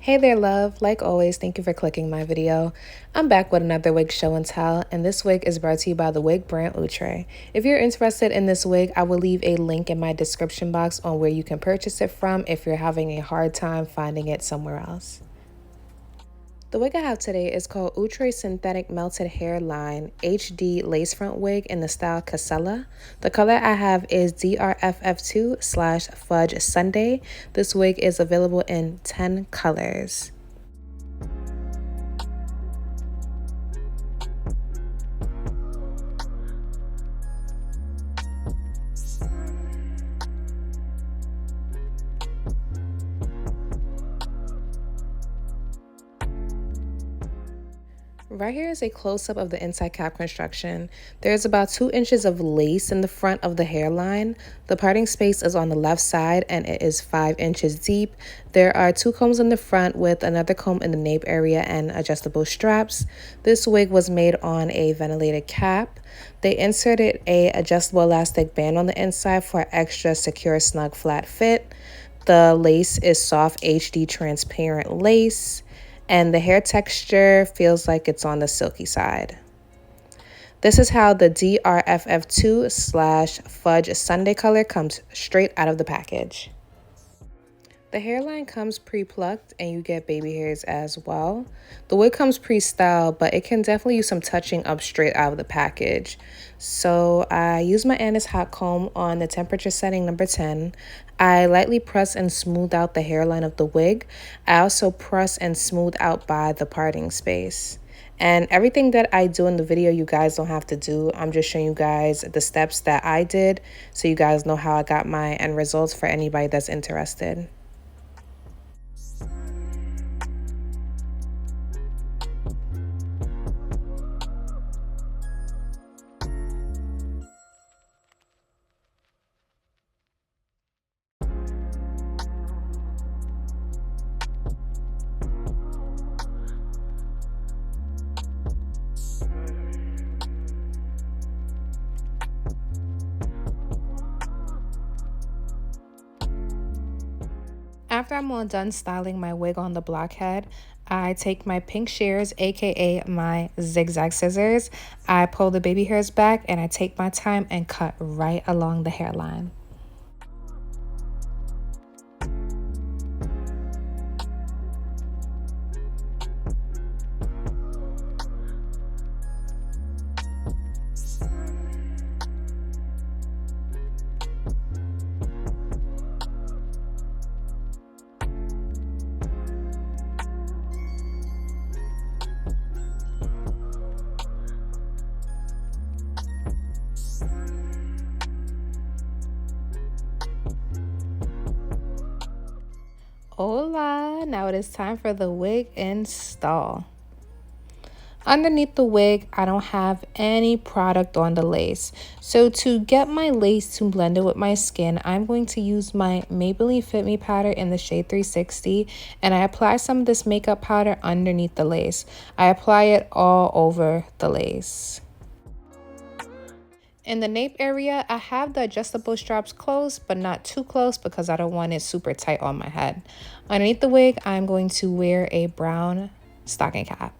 Hey there, love. Like always, thank you for clicking my video. I'm back with another wig show and tell, and this wig is brought to you by the wig brand Outre. If you're interested in this wig, I will leave a link in my description box on where you can purchase it from if you're having a hard time finding it somewhere else. The wig I have today is called Outre Synthetic Melted Hairline HD Lace Front Wig in the style Casella. The color I have is DRFF2/Fudge Sundae. This wig is available in 10 colors. Right here is a close-up of the inside cap construction. There's about 2 inches of lace in the front of the hairline. The parting space is on the left side and it is 5 inches deep. There are 2 combs in the front with another comb in the nape area and adjustable straps. This wig was made on a ventilated cap. They inserted a adjustable elastic band on the inside for extra secure, snug, flat fit. The lace is soft HD transparent lace, and the hair texture feels like it's on the silky side. This is how the DRFF2/Fudge Sundae color comes straight out of the package. The hairline comes pre-plucked and you get baby hairs as well. The wig comes pre-styled, but it can definitely use some touching up straight out of the package. So I use my Annis hot comb on the temperature setting number 10. I lightly press and smooth out the hairline of the wig. I also press and smooth out by the parting space. And everything that I do in the video, you guys don't have to do. I'm just showing you guys the steps that I did so you guys know how I got my end results for anybody that's interested. After I'm all done styling my wig on the blockhead, I take my pink shears, aka my zigzag scissors. I pull the baby hairs back and I take my time and cut right along the hairline. Hola! Now it is time for the wig install. Underneath the wig, I don't have any product on the lace. So to get my lace to blend it with my skin, I'm going to use my Maybelline Fit Me powder in the shade 360. And I apply some of this makeup powder underneath the lace. I apply it all over the lace. In the nape area, I have the adjustable straps close, but not too close because I don't want it super tight on my head. Underneath the wig, I'm going to wear a brown stocking cap.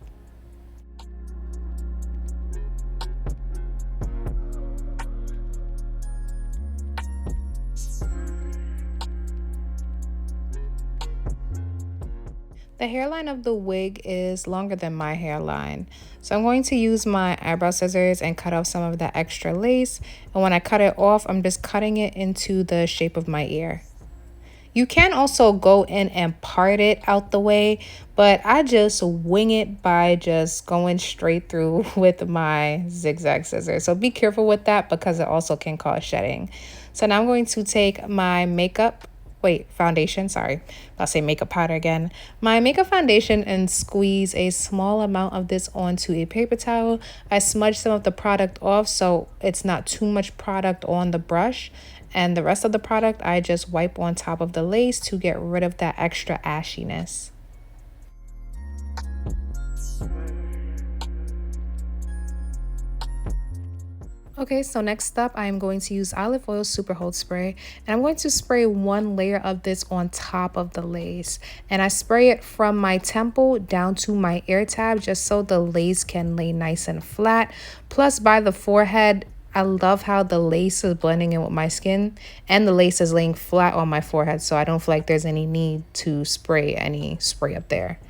The hairline of the wig is longer than my hairline. So I'm going to use my eyebrow scissors and cut off some of that extra lace. And when I cut it off, I'm just cutting it into the shape of my ear. You can also go in and part it out the way, but I just wing it by just going straight through with my zigzag scissors. So be careful with that because it also can cause shedding. So now I'm going to take my foundation, sorry. I'll say makeup powder again. My makeup foundation and squeeze a small amount of this onto a paper towel. I smudge some of the product off so it's not too much product on the brush. And the rest of the product, I just wipe on top of the lace to get rid of that extra ashiness. Okay, so next up, I am going to use olive oil super hold spray, and I'm going to spray one layer of this on top of the lace. And I spray it from my temple down to my ear tab just so the lace can lay nice and flat. Plus, by the forehead, I love how the lace is blending in with my skin and the lace is laying flat on my forehead, so I don't feel like there's any need to spray any spray up there.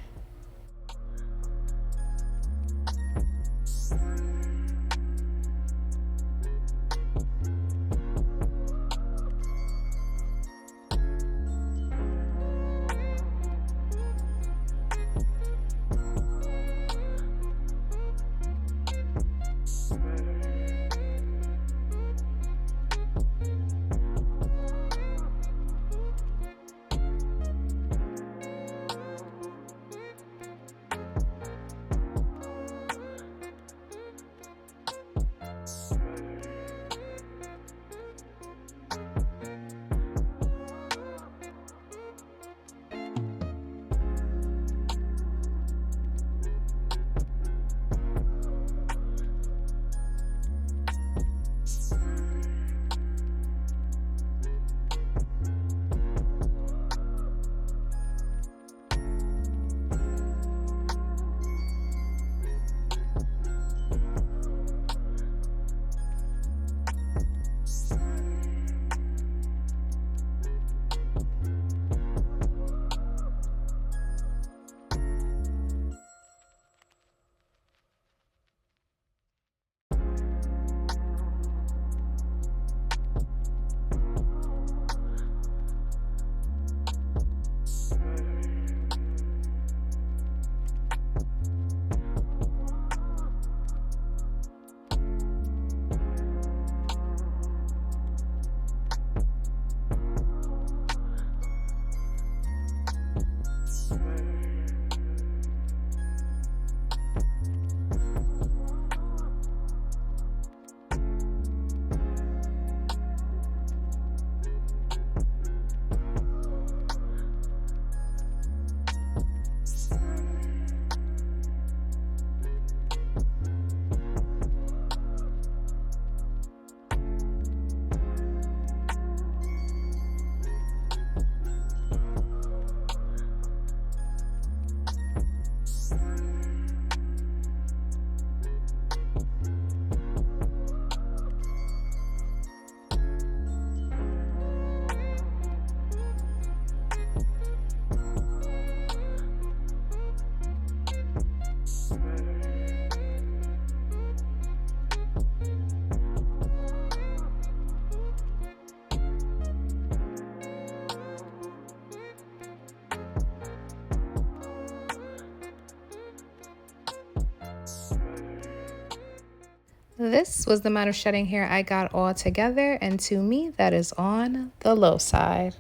This was the amount of shedding hair I got all together, and to me, that is on the low side.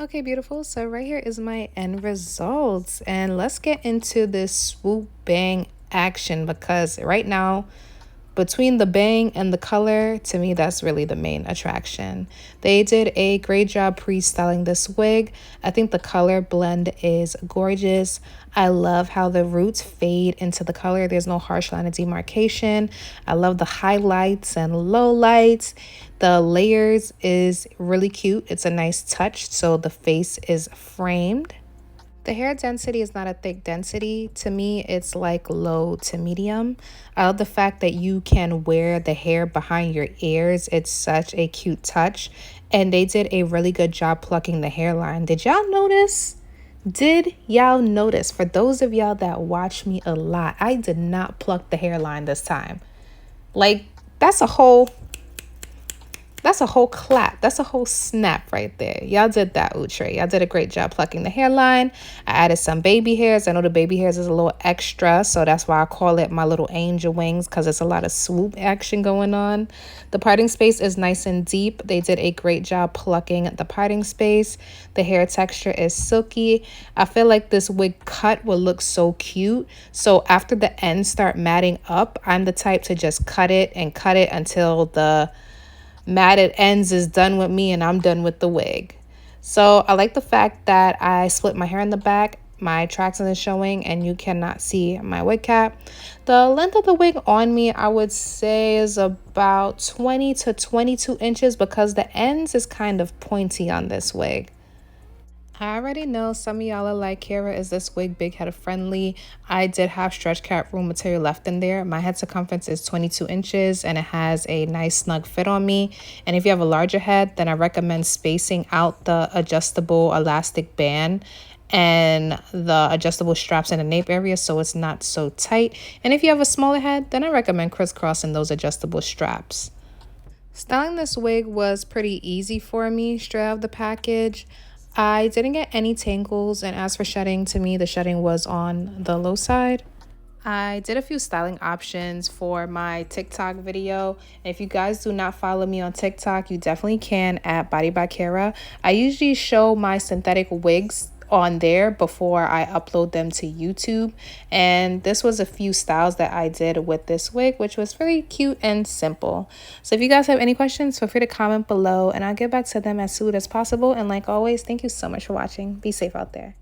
Okay, beautiful. So right here is my end results, and let's get into this swoop bang action because right now, between the bang and the color, to me, that's really the main attraction. They did a great job pre-styling this wig. I think the color blend is gorgeous. I love how the roots fade into the color. There's no harsh line of demarcation. I love the highlights and lowlights. The layers is really cute. It's a nice touch, so the face is framed. The hair density is not a thick density. To me, it's like low to medium. I love the fact that you can wear the hair behind your ears. It's such a cute touch. And they did a really good job plucking the hairline. Did y'all notice? Did y'all notice? For those of y'all that watch me a lot, I did not pluck the hairline this time. Like, that's a whole clap. That's a whole snap right there. Y'all did that, Outre. Y'all did a great job plucking the hairline. I added some baby hairs. I know the baby hairs is a little extra, so that's why I call it my little angel wings, because it's a lot of swoop action going on. The parting space is nice and deep. They did a great job plucking the parting space. The hair texture is silky. I feel like this wig cut will look so cute. So after the ends start matting up, I'm the type to just cut it until the matted ends is done with me and I'm done with the wig. So I like the fact that I split my hair in the back. my tracks isn't showing and you cannot see my wig cap. The length of the wig on me, I would say, is about 20 to 22 inches because the ends is kind of pointy on this wig. I already know some of y'all are like, Keira, is this wig big head friendly? I did have stretch cap room material left in there. My head circumference is 22 inches and it has a nice snug fit on me. And if you have a larger head, then I recommend spacing out the adjustable elastic band and the adjustable straps in the nape area so it's not so tight. And if you have a smaller head, then I recommend crisscrossing those adjustable straps. Styling this wig was pretty easy for me straight out of the package. I didn't get any tangles, and as for shedding, to me the shedding was on the low side. I did a few styling options for my TikTok video. And if you guys do not follow me on TikTok, you definitely can at BodiedByKeira. I usually show my synthetic wigs on there before I upload them to YouTube. And this was a few styles that I did with this wig, which was really cute and simple. So if you guys have any questions, feel free to comment below and I'll get back to them as soon as possible. And like always, thank you so much for watching. Be safe out there.